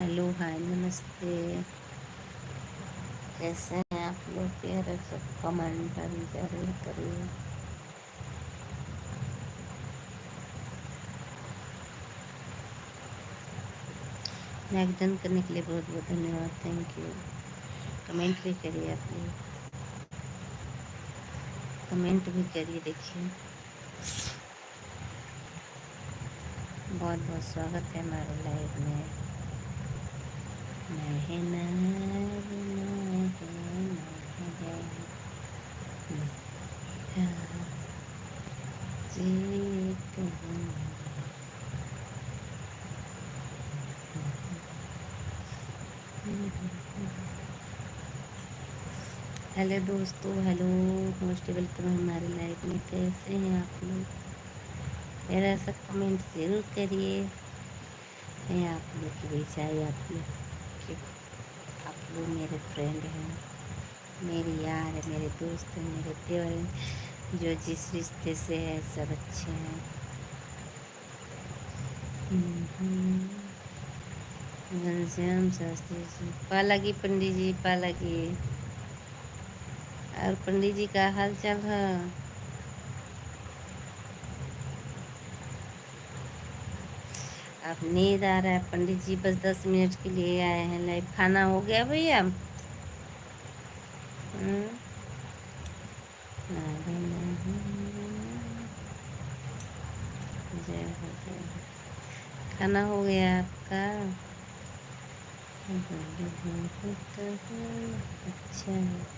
Hello, हाय, नमस्ते। कैसे हैं आप लोग? प्यारे सब कमेंट जरूर करिए। लाइक डन करने के लिए बहुत बहुत धन्यवाद, थैंक यू। कमेंट भी करिए, आप लोग कमेंट भी करिए। देखिए, बहुत बहुत स्वागत है हमारे लाइव में। महीना जीत हेलो दोस्तों, हेलो, मोस्ट वेलकम हमारे लाइव में। कैसे हैं आप लोग? मेरा सब कमेंट ज़रूर करिए। मैं आप लोग के बीच आई, आप लोग के, आप लोग मेरे फ्रेंड हैं, मेरी यार है, मेरे दोस्त हैं, मेरे देवर हैं। जो जिस रिश्ते से है सब अच्छे हैं। घनश्याम शास्त्री जी, पालागी पंडित जी, पालागी। और पंडित जी का हाल चाल है? अब नींद आ रहा है पंडित जी, बस 10 मिनट के लिए आए हैं लाइव। खाना हो गया भैया? जय हो, जय हो। खाना हो गया आपका? अच्छा है।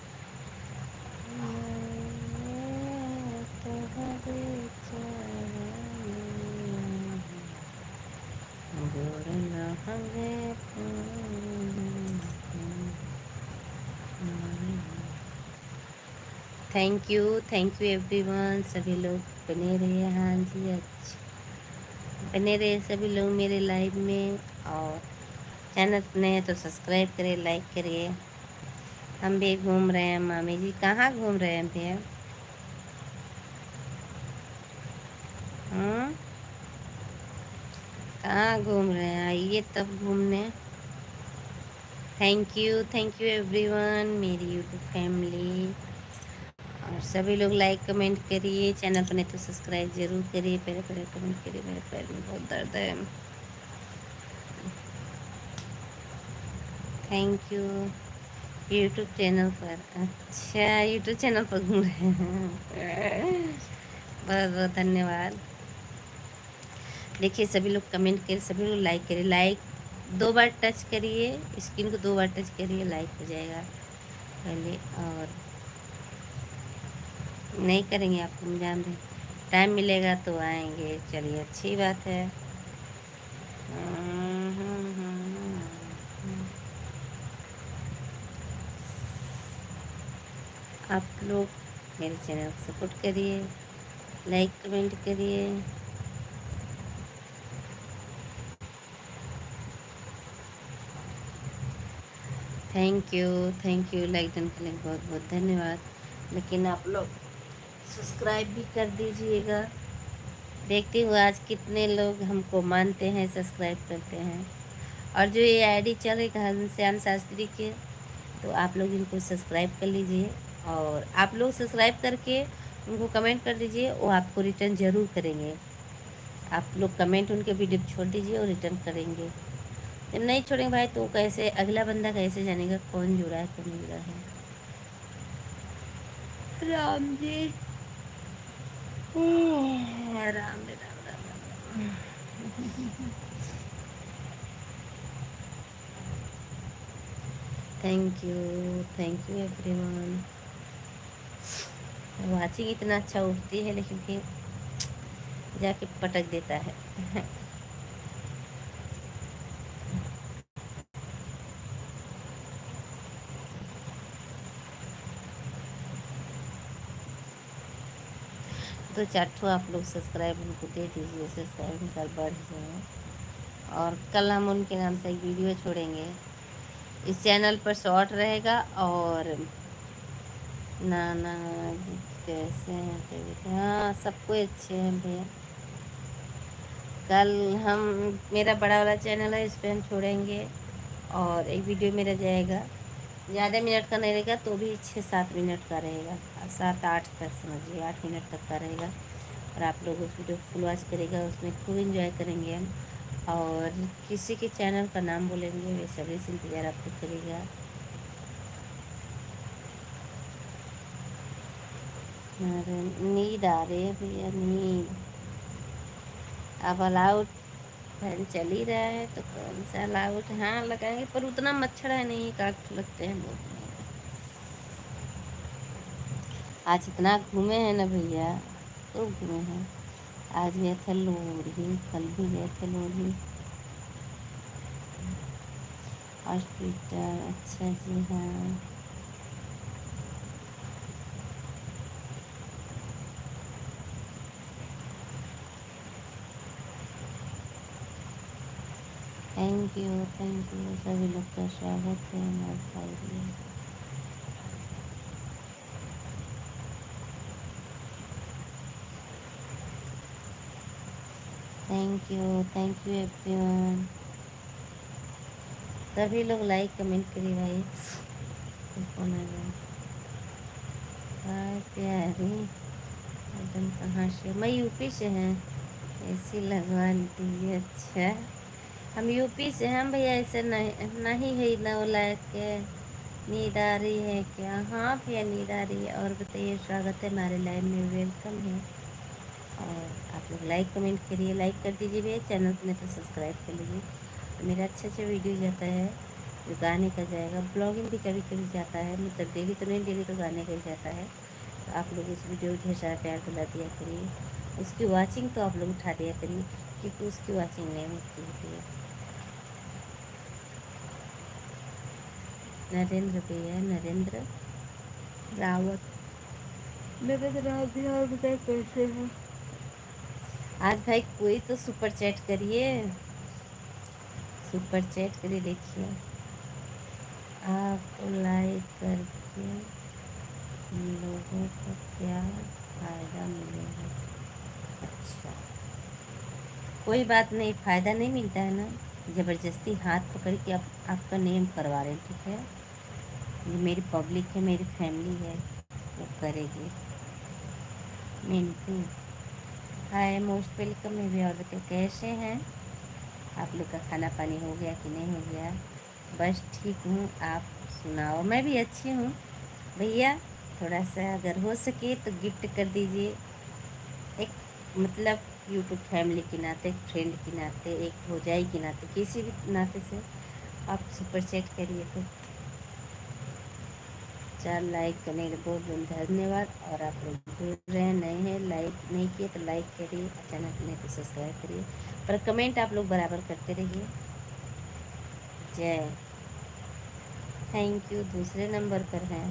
Thank you everyone. सभी लोग बने रहिए। हाँ जी, अच्छा, बने रहिए सभी लोग मेरे लाइव में। और चैनल पर नए हैं तो सब्सक्राइब करिए, लाइक करिए। हम भी घूम रहे हैं। मामी जी कहाँ घूम रहे हैं भैया? कहाँ घूम रहे हैं? आइए तब घूमने। थैंक यू एवरीवन, मेरी यूट्यूब फैमिली। और सभी लोग लाइक कमेंट करिए। चैनल पर नहीं तो सब्सक्राइब जरूर करिए। पहले पहले कमेंट करिए, मेरे पैर में बहुत दर्द है। Thank you. यूट्यूब चैनल पर? अच्छा, यूट्यूब चैनल पर घूम रहे हैं। बहुत बहुत धन्यवाद। देखिए, सभी लोग कमेंट करिए, सभी लोग लाइक करिए। लाइक 2 बार टच करिए, स्क्रीन को 2 बार टच करिए, लाइक हो जाएगा पहले। और नहीं करेंगे आपको हम जान दें। टाइम मिलेगा तो आएंगे। चलिए, अच्छी बात है। आप लोग मेरे चैनल को सपोर्ट करिए, लाइक कमेंट करिए। थैंक यू लाइक डन के लिए बहुत बहुत धन्यवाद। लेकिन आप लोग सब्सक्राइब भी कर दीजिएगा। देखती हूँ आज कितने लोग हमको मानते हैं, सब्सक्राइब करते हैं। और जो ये आईडी चल रही है घनश्याम शास्त्री के, तो आप लोग इनको सब्सक्राइब कर लीजिए। और आप लोग सब्सक्राइब करके उनको कमेंट कर दीजिए, वो आपको रिटर्न ज़रूर करेंगे। आप लोग कमेंट उनके वीडियो पर छोड़ दीजिए और रिटर्न करेंगे। जब नहीं छोड़ेंगे भाई तो कैसे अगला बंदा कैसे जानेगा कौन जुड़ा है कौन नहीं जुड़ा है? राम जी, राम रे Ram, Ram Ram Ram. Thank you everyone. Watching इतना अच्छा उठती है लेकिन फिर जाके पटक देता है। तो चाठो आप लोग सब्सक्राइब उनको दे दीजिए, सब्सक्राइब उनका बढ़ जाए। और कल हम उनके नाम से एक वीडियो छोड़ेंगे। इस चैनल पर शॉर्ट रहेगा। और नाना कैसे हैं तेरे? हाँ, सबको अच्छे हैं भैया। कल हम, मेरा बड़ा वाला चैनल है, इस पर हम छोड़ेंगे और एक वीडियो मेरा जाएगा, ज़्यादा मिनट का नहीं रहेगा तो भी 6-7 मिनट का रहेगा, 7-8 तक समझिए, 8 मिनट तक का रहेगा। और आप लोग उस वीडियो फुल वॉच करेगा, उसमें खूब इंजॉय करेंगे हम। और किसी के चैनल का नाम बोलेंगे, वे सभी से इंतज़ार आप लोग करेगा। अरे नींद आ रही है भैया, नींद। अब अलाउट फैन चल ही रहा है तो कौन सा अलाउट, हाँ लगाएंगे पर उतना मच्छर है नहीं, काट लगते हैं बहुत नहीं। आज इतना घूमे हैं ना भैया, खूब घूमे हैं। आज गए थे लोरी, कल भी गए थे लोरी हॉस्पिटल। अच्छा जी, हाँ। थैंक यू सभी लोग का स्वागत है हमारे भाई में। Thank you everyone. सभी लोग लाइक कमेंट करिए भाई। कौन आ गया? हाय प्यारी, मैडम कहाँ से? मैं यूपी से हैं। ऐसी लगवा लीजिए। अच्छा, हम यूपी से हैं भैया। ऐसे नहीं नहीं है ना वो लायक के। नींद आ रही है क्या? हाँ भैया नींद आ रही है। और बताइए, स्वागत है हमारे लाइव में, वेलकम है। और आप लोग लाइक कमेंट करिए, लाइक कर दीजिए भैया। चैनल को नहीं तो सब्सक्राइब कर लीजिए। तो मेरा अच्छा वीडियो जाता है, जो गाने का जाएगा। ब्लॉगिंग भी कभी कभी जाता है, मतलब डेली तो नहीं, डेली तो गाने का ही जाता है। तो आप लोग उस वीडियो को ढेर सारा प्यार दिला दिया करिए। उसकी वॉचिंग तो आप लोग उठा दिया करिए, क्योंकि उसकी वॉचिंग नहीं होती है। नरेंद्र भैया, नरेंद्र रावत, नरेंद्र रावत भैया। और बताए कैसे हैं? आज भाई कोई तो सुपर चैट करिए, सुपर चैट करिए। देखिए आपको लाइक करके लोगों को क्या फ़ायदा मिलेगा? अच्छा, कोई बात नहीं, फ़ायदा नहीं मिलता है ना। ज़बरदस्ती हाथ पकड़ के आपका नेम करवा रहे हैं, ठीक है? ये मेरी पब्लिक है, मेरी फैमिली है, वो करेगी। मिंटू, हाय, मोस्ट वेलकम है भी। और बताइए कैसे हैं आप लोग? का खाना पानी हो गया कि नहीं हो गया? बस ठीक हूँ, आप सुनाओ? मैं भी अच्छी हूँ भैया। थोड़ा सा अगर हो सके तो गिफ्ट कर दीजिए, एक मतलब यूट्यूब फैमिली के नाते, एक फ्रेंड के नाते, एक भौजाई के नाते, किसी भी नाते से आप सुपर चैट करिए तो। 4 लाइक करने के लिए बहुत बहुत धन्यवाद। और आप लोग जुड़ रहे हैं, नए हैं, लाइक नहीं किए तो लाइक करिए, अचानक नहीं तो सब्सक्राइब करिए। पर कमेंट आप लोग बराबर करते रहिए। जय, थैंक यू। दूसरे नंबर पर हैं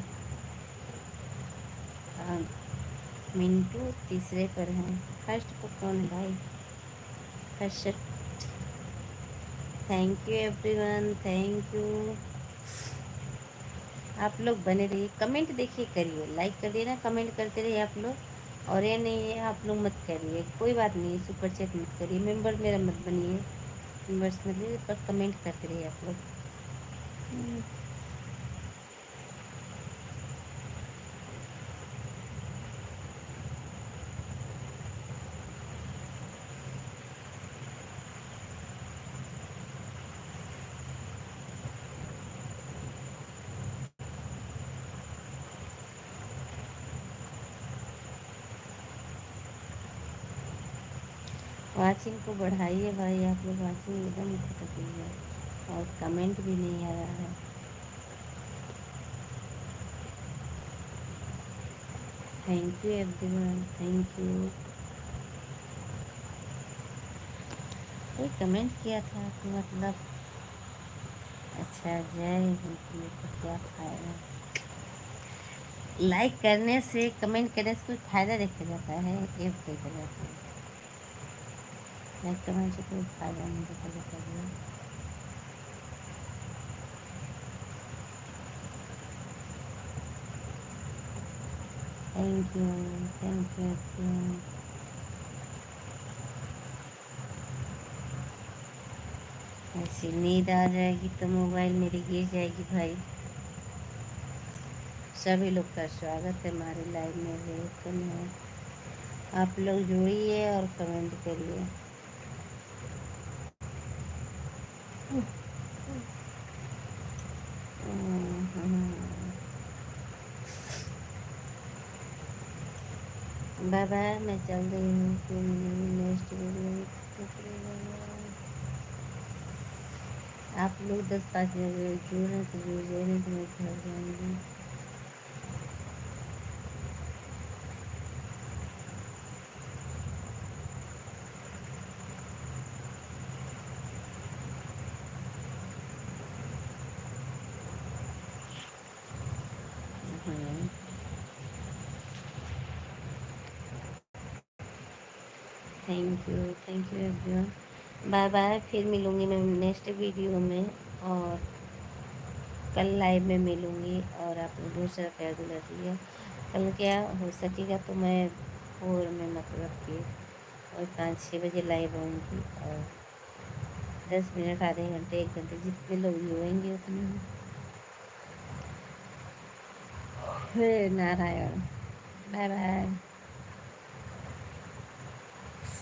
मिंटू, तीसरे पर हैं। फर्स्ट पर कौन है भाई? First. Thank you everyone, thank you. आप लोग बने रहिए, कमेंट देखिए करिए, लाइक कर दिए ना, कमेंट करते रहिए आप लोग। और ये नहीं है आप लोग मत करिए, कोई बात नहीं, सुपर चैट मत करिए, मेंबर मेरा मत बनिए, मेंबर्स मत लीजिए, पर कमेंट करते रहिए आप लोग। वाचिंग को बढ़ाइए भाई, आप लोग वाचिंग एकदम घट गई है और कमेंट भी नहीं आ रहा है। Thank you everyone, thank you. कोई कमेंट किया था कि मतलब, अच्छा, जय हिंद को क्या फ़ायदा? लाइक करने से, कमेंट करने से कोई फ़ायदा देखा जाता है? ये देखा जाता है, लाइक कमेंट से कोई फ़ायदा नहीं देखा जाता है। Thank you, thank you. ऐसे ऐसी नींद आ जाएगी तो मोबाइल मेरी गिर जाएगी भाई। सभी लोग का स्वागत है हमारे लाइव में, वेलकम है। आप लोग जुड़िए और कमेंट करिए। बाय बाय, मैं चल रही हूँ, फिर मिलेंगे नेक्स्ट वीडियो में। आप लोग 10-5 मिनट जुड़ रहे तो जुड़ जाए, नहीं तो मैं घर जाऊँगी। Thank you everyone. Bye bye, फिर मिलूँगी मैं नेक्स्ट वीडियो में, और कल लाइव में मिलूँगी। और आप लोग बहुत सारा प्यार दिला दिया। कल क्या हो सकेगा तो मैं भोर में, मतलब कि और 5-6 बजे लाइव आऊँगी, और 10 मिनट, आधे घंटे, 1 घंटे, जितने लोग जुड़ेंगे उतने। हे नारायण, बाय बाय।